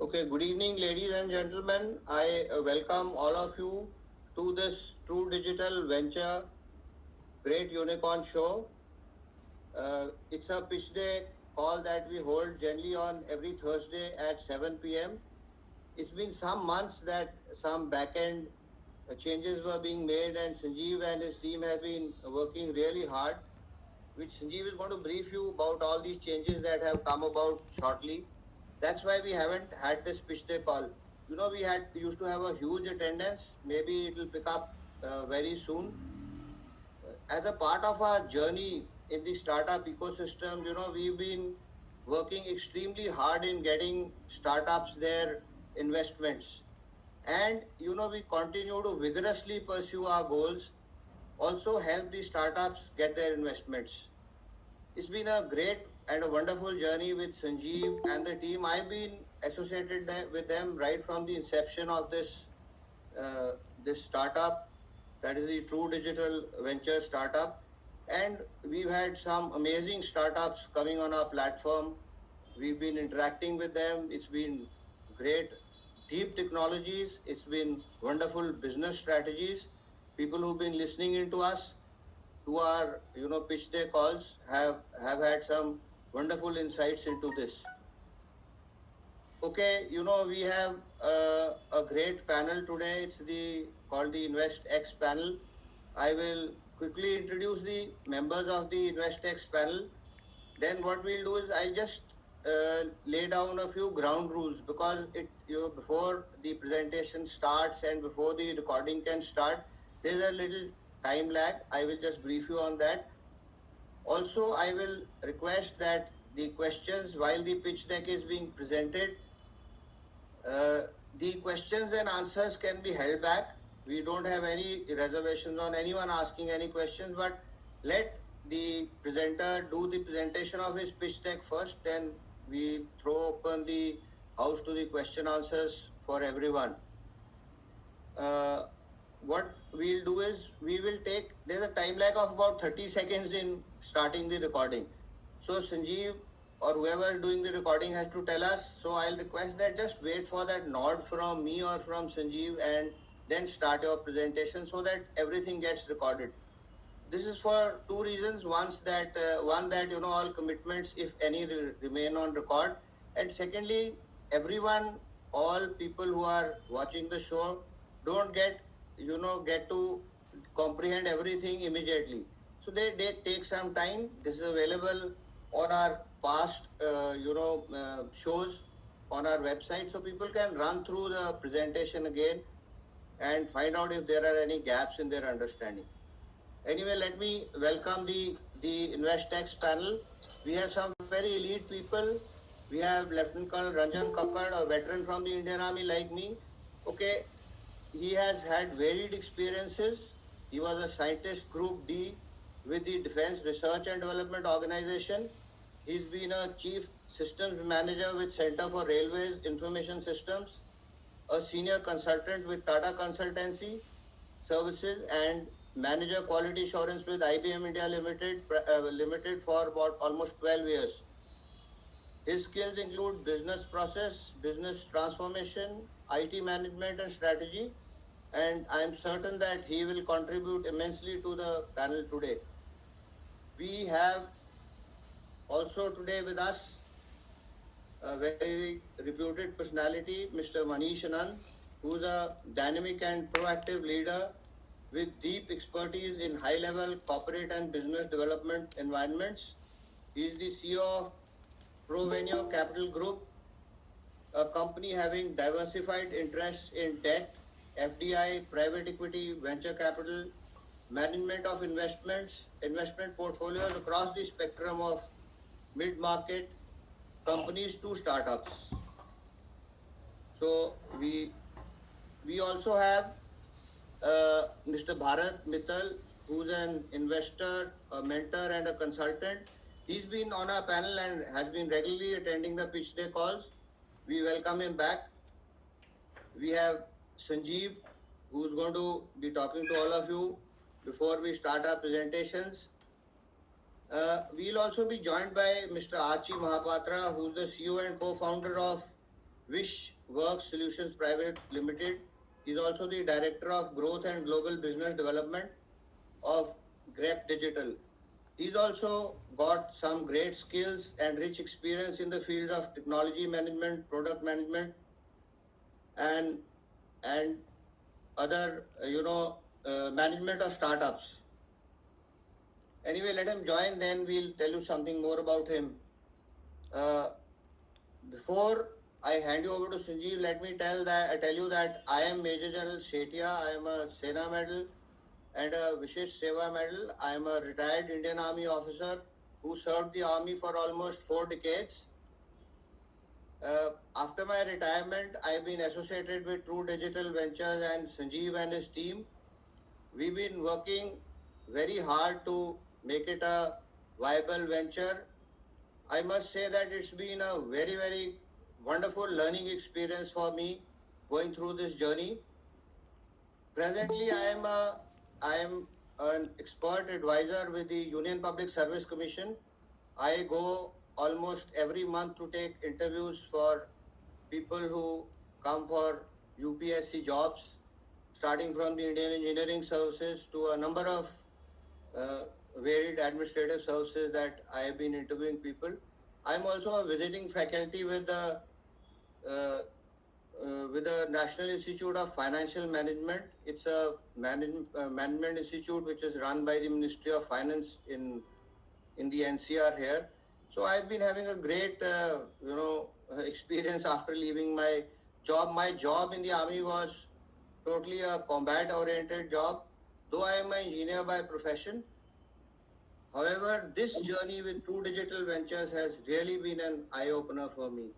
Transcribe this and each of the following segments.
Okay, good evening, ladies and gentlemen. I welcome all of you to this True Digital Venture Great Unicorn Show. It's a pitch day call that we hold generally on every Thursday at 7 p.m. It's been some months that some back-end changes were being made, and Sanjeev and his team have been working really hard, which Sanjeev is going to brief you about all these changes that have come about shortly. That's why we haven't had this pitch day call. We had used to have a huge attendance. Maybe it will pick up very soon. As a part of our journey in the startup ecosystem, we've been working extremely hard in getting startups their investments. And, we continue to vigorously pursue our goals, also help the startups get their investments. It's been a great and a wonderful journey with Sanjeev and the team. I've been associated with them right from the inception of uh, this startup, that is the True Digital Venture startup, and we've had some amazing startups coming on our platform. We've been interacting with them. It's been great, deep technologies. It's been wonderful business strategies. People who've been listening into us to our pitch day calls have had some wonderful insights into this. Okay, we have a great panel today. It's the called the InvestX panel. I will quickly introduce the members of the InvestX panel. Then what we'll do is I just lay down a few ground rules, because it before the presentation starts and before the recording can start, there's a little time lag. I will just brief you on that. Also, I will request that the questions while the pitch deck is being presented, uh, the questions and answers can be held back. We don't have any reservations on anyone asking any questions, but let the presenter do the presentation of his pitch deck first, then we throw open the house to the question answers for everyone. uh, what we'll do is we will take, there's a time lag of about 30 seconds in starting the recording. So Sanjeev or whoever is doing the recording has to tell us. So I'll request that just wait for that nod from me or from Sanjeev and then start your presentation so that everything gets recorded. This is for two reasons. One, that all commitments, if any, remain on record, and secondly, everyone, all people who are watching the show, don't get to comprehend everything immediately. So they take some time. This is available on our past shows on our website, so people can run through the presentation again and find out if there are any gaps in their understanding. Anyway, let me welcome the InvestX panel. We have some very elite people. We have Lieutenant Colonel Ranjan Kakkad, a veteran from the Indian Army like me. Okay, he has had varied experiences. He was a scientist Group D with the Defense Research and Development Organization. He's been a chief systems manager with Center for Railways Information Systems, a senior consultant with Tata Consultancy Services, and manager quality assurance with IBM India Limited for about almost 12 years. His skills include business process, business transformation, IT management and strategy, and I am certain that he will contribute immensely to the panel today. We have also today with us a very reputed personality, Mr. Manish Anand, who is a dynamic and proactive leader with deep expertise in high-level corporate and business development environments. He is the CEO of Provenio Capital Group, a company having diversified interests in debt, FDI, private equity, venture capital, management of investment portfolios across the spectrum of mid-market companies to startups. So we also have Mr. Bharat Mittal, who's an investor, a mentor, and a consultant. He's been on our panel and has been regularly attending the pitch day calls. We welcome him back. We have Sanjeev, who's going to be talking to all of you before we start our presentations. We'll also be joined by Mr. Archie Mahapatra, who's the CEO and co-founder of Wish Works Solutions Private Limited. He is also the Director of Growth and Global Business Development of Grep Digital. He's also got some great skills and rich experience in the field of technology management, product management, and and other management of startups. Anyway, let him join. Then we'll tell you something more about him. Uh, Before I hand you over to Sanjeev, let me tell you that I am Major General Shetia. I am a Sena Medal and a Vishesh Seva Medal. I am a retired Indian Army officer who served the army for almost 4 decades. After my retirement, I've been associated with True Digital Ventures and Sanjeev and his team. We've been working very hard to make it a viable venture. I must say that it's been a very, very wonderful learning experience for me going through this journey. Presently, I am an expert advisor with the Union Public Service Commission. I go almost every month to take interviews for people who come for UPSC jobs, starting from the Indian Engineering Services to a number of uh, varied administrative services that I have been interviewing people. I'm also a visiting faculty uh, with the National Institute of Financial Management. It's a management institute which is run by the Ministry of Finance in the NCR here. So I've been having a great experience after leaving my job. My job in the army was totally a combat oriented job. Though I am an engineer by profession, however, this journey with True Digital Ventures has really been an eye opener for me.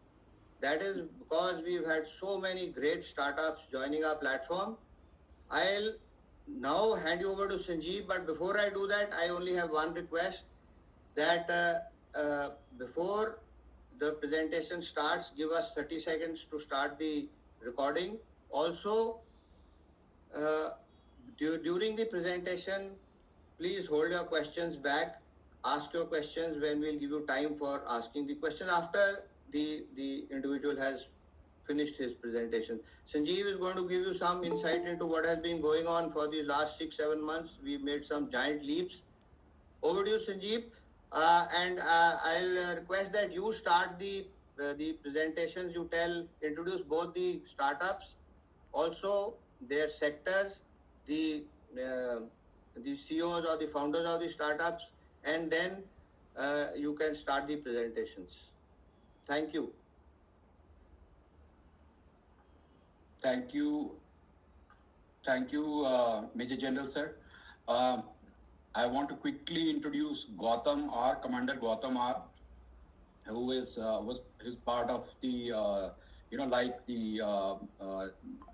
That is because we've had so many great startups joining our platform. I'll now hand you over to Sanjeev, but before I do that, I only have one request that before the presentation starts, give us 30 seconds to start the recording. Also, uh, during the presentation, please hold your questions back. Ask your questions when we'll give you time for asking the question after the individual has finished his presentation. Sanjeev is going to give you some insight into what has been going on for the last 6-7 months. We've made some giant leaps. Over to you, Sanjeev. And I'll request that you start the presentations. You introduce both the startups, also their sectors, the uh, the CEOs or the founders of the startups, and then you can start the presentations. Thank you. Thank you. Thank you, Major General, sir. Um, I want to quickly introduce Gautam R, Commander Gautam R, who was his part of the like the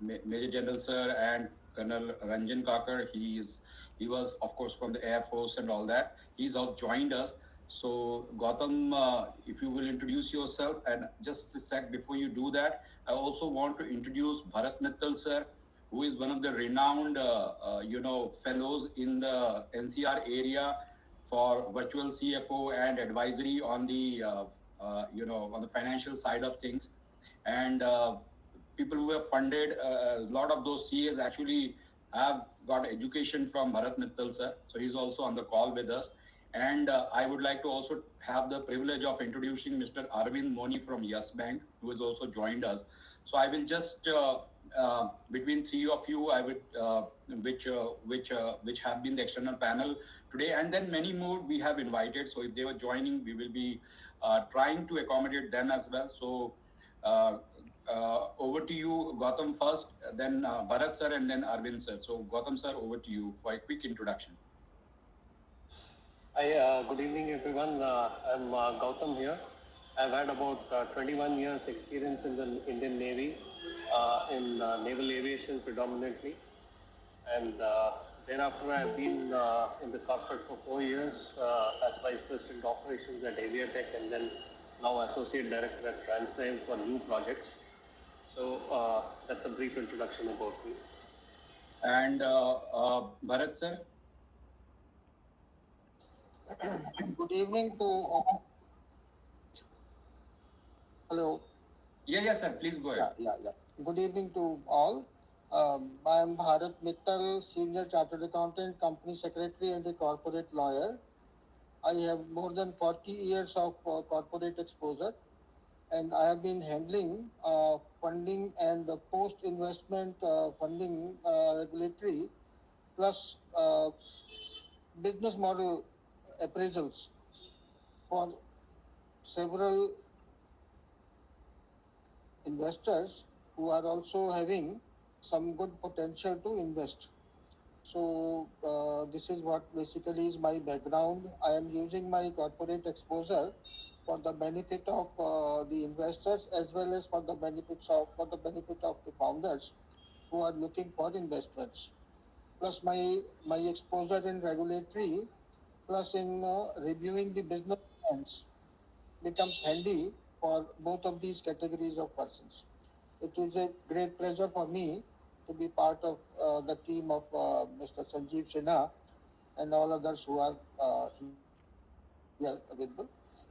Major General sir and Colonel Ranjan Kakar. He was of course from the Air Force and all that. He's all joined us. So Gautam, if you will introduce yourself, and just a sec before you do that, I also want to introduce Bharat Mittal sir, who is one of the renowned fellows in the NCR area for virtual CFO and advisory on the on the financial side of things, and people who have funded a lot of those CAs actually have got education from Bharat Mittal sir. So he's also on the call with us. And I would like to also have the privilege of introducing Mr. Arvind Moni from Yes Bank, who has also joined us. So I will just between three of you, I would which have been the external panel today, and then many more we have invited. So if they were joining, we will be trying to accommodate them as well. So over to you, Gautam first, then Bharat sir, and then Arvind sir. So Gautam sir, over to you for a quick introduction. Hi, good evening everyone. I'm Gautam here. I've had about 21 years experience in the Indian Navy, in naval aviation predominantly. And thereafter I've been in the corporate for 4 years as Vice President Operations at Aviatech, and then now Associate Director at TransDigm for new projects. So that's a brief introduction about me. And Bharat sir? Good evening to hello. Yeah, sir. Please go ahead. Yeah. Good evening to all. I am Bharat Mittal, Senior Chartered Accountant, Company Secretary, and a corporate lawyer. I have more than 40 years of corporate exposure, and I have been handling funding and post-investment funding regulatory plus business model appraisals for several investors who are also having some good potential to invest. So this is what basically is my background. I am using my corporate exposure for the benefit of the investors as well as for the benefit of the founders who are looking for investments. Plus my exposure in regulatory, plus in reviewing the business plans becomes handy for both of these categories of persons. It is a great pleasure for me to be part of the team of Mr. Sanjeev Sinha and all others who are here available.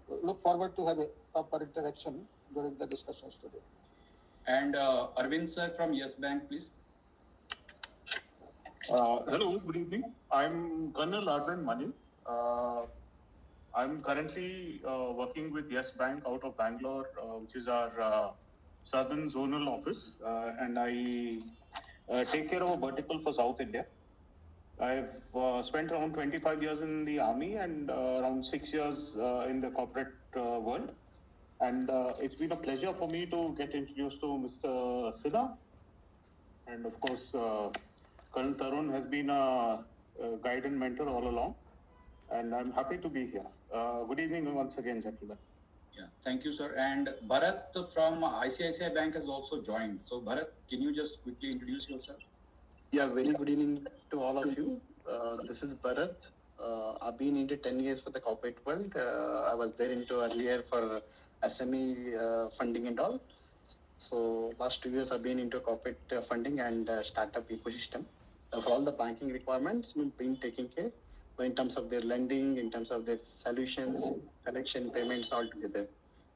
Look forward to have a proper interaction during the discussions today. And Arvind sir from Yes Bank, please. Hello, good evening. I'm Colonel Arvind Mani. I'm currently working with Yes Bank out of Bangalore, which is our southern zonal office, and I take care of a vertical for South India. I've spent around 25 years in the army and around 6 years in the corporate world. And it's been a pleasure for me to get introduced to Mr. Sinha. And of course, Colonel Tarun has been a guide and mentor all along. And I'm happy to be here. Good evening once again, gentlemen. Yeah, thank you, sir. And Bharat from ICICI Bank has also joined. So, Bharat, can you just quickly introduce yourself? Yeah, very good evening to all of you. This is Bharat. I've been into 10 years for the corporate world. I was there into earlier for SME funding and all. So last 2 years I've been into corporate funding and startup ecosystem. For all the banking requirements being taken care in terms of their lending, in terms of their solutions, collection, payments all together.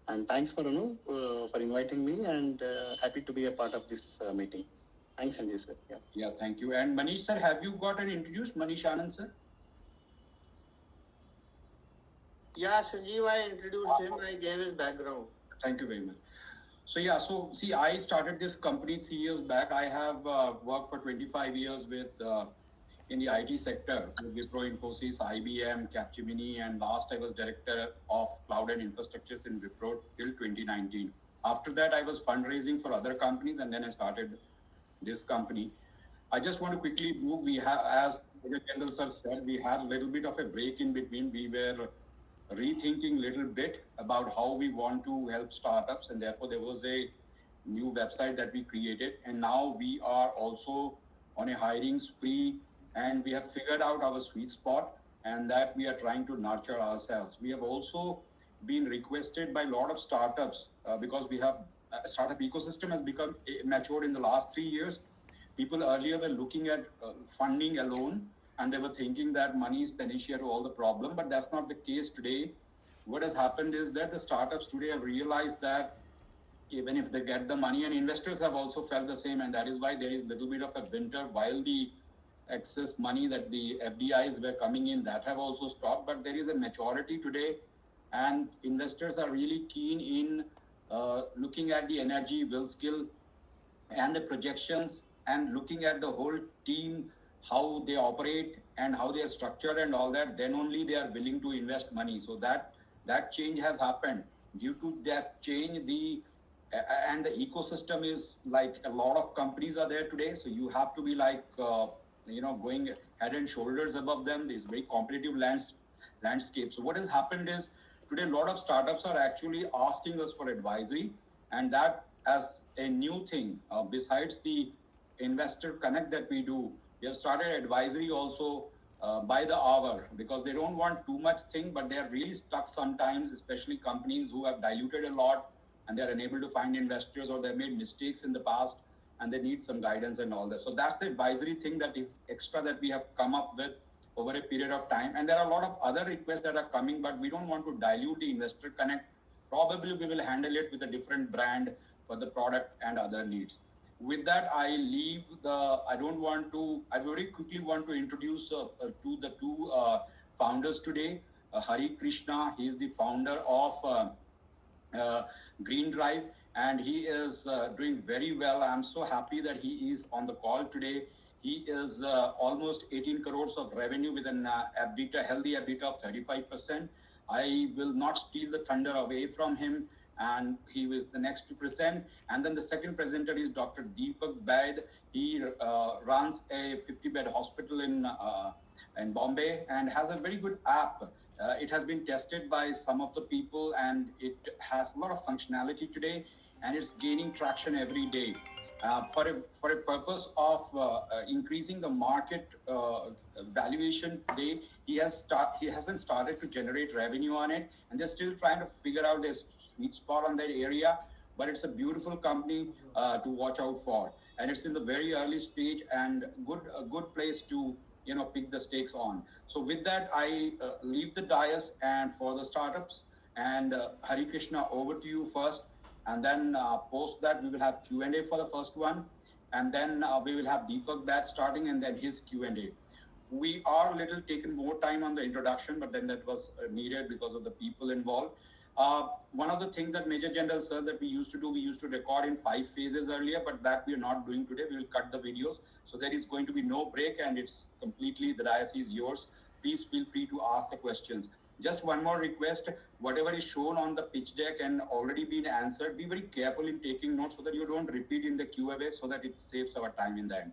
And thanks for for inviting me and happy to be a part of this meeting. Thanks, Sanjay sir. Yeah, thank you. And Manish sir, have you got an introduced? Manish Anand sir? Yeah, Sanjeev, I introduced him. I gave his background. Thank you very much. So see, I started this company 3 years back. I have worked for 25 years with in the IT sector with Wipro, Infosys, IBM, Capgemini, and last I was director of cloud and infrastructures in Wipro till 2019. After that, I was fundraising for other companies, and then I started this company. I just want to quickly move. We have, as the General Sir said, we had a little bit of a break in between. We were rethinking a little bit about how we want to help startups, and therefore there was a new website that we created. And now we are also on a hiring spree, and we have figured out our sweet spot, and that we are trying to nurture ourselves. We have also been requested by a lot of startups because we have startup ecosystem has become matured in the last 3 years. People earlier were looking at funding alone, and they were thinking that money is panacea to all the problem, but that's not the case today. What has happened is that the startups today have realized that even if they get the money, and investors have also felt the same, and that is why there is a little bit of a winter while the excess money that the FDIs were coming in, that have also stopped, but there is a maturity today, and investors are really keen in looking at the energy, will, skill, and the projections, and looking at the whole team, how they operate and how they are structured and all that, then only they are willing to invest money. So that change has happened. Due to that change, and the ecosystem is like a lot of companies are there today. So you have to be like, going head and shoulders above them. There's very competitive landscape. So what has happened is today a lot of startups are actually asking us for advisory, and that as a new thing, besides the investor connect that we do, we have started advisory also by the hour, because they don't want too much thing, but they are really stuck sometimes, especially companies who have diluted a lot and they're unable to find investors, or they made mistakes in the past and they need some guidance and all that. So that's the advisory thing that is extra that we have come up with over a period of time. And there are a lot of other requests that are coming, but we don't want to dilute the investor connect. Probably we will handle it with a different brand for the product and other needs. With that, I very quickly want to introduce to the two founders today. Hari Krishna, he is the founder of Green Drive, and he is doing very well. I'm so happy that he is on the call today. He is almost 18 crores of revenue with an EBITDA, healthy EBITDA of 35%. I will not steal the thunder away from him, and he was the next to present. And then the second presenter is Dr. Deepak Baid. He runs a 50-bed hospital in Bombay and has a very good app. It has been tested by some of the people, and it has a lot of functionality today, and it's gaining traction every day. For a purpose of increasing the market valuation today, he hasn't started to generate revenue on it, and they're still trying to figure out their sweet spot on that area. But it's a beautiful company to watch out for, and it's in the very early stage and a good place to pick the stakes on. So with that, I leave the dais and for the startups, and Hari Krishna, over to you first, and then post that we will have Q&A for the first one, and then we will have Deepak Baid starting, and then his Q&A. We are a little taken more time on the introduction, but then that was needed because of the people involved. One of the things that Major General said that we used to record in 5 phases earlier, but that we are not doing today. We will cut the videos. So there is going to be no break, and it's completely, the dais is yours. Please feel free to ask the questions. Just one more request, whatever is shown on the pitch deck and already been answered, be very careful in taking notes so that you don't repeat in the Q&A, so that it saves our time in the end.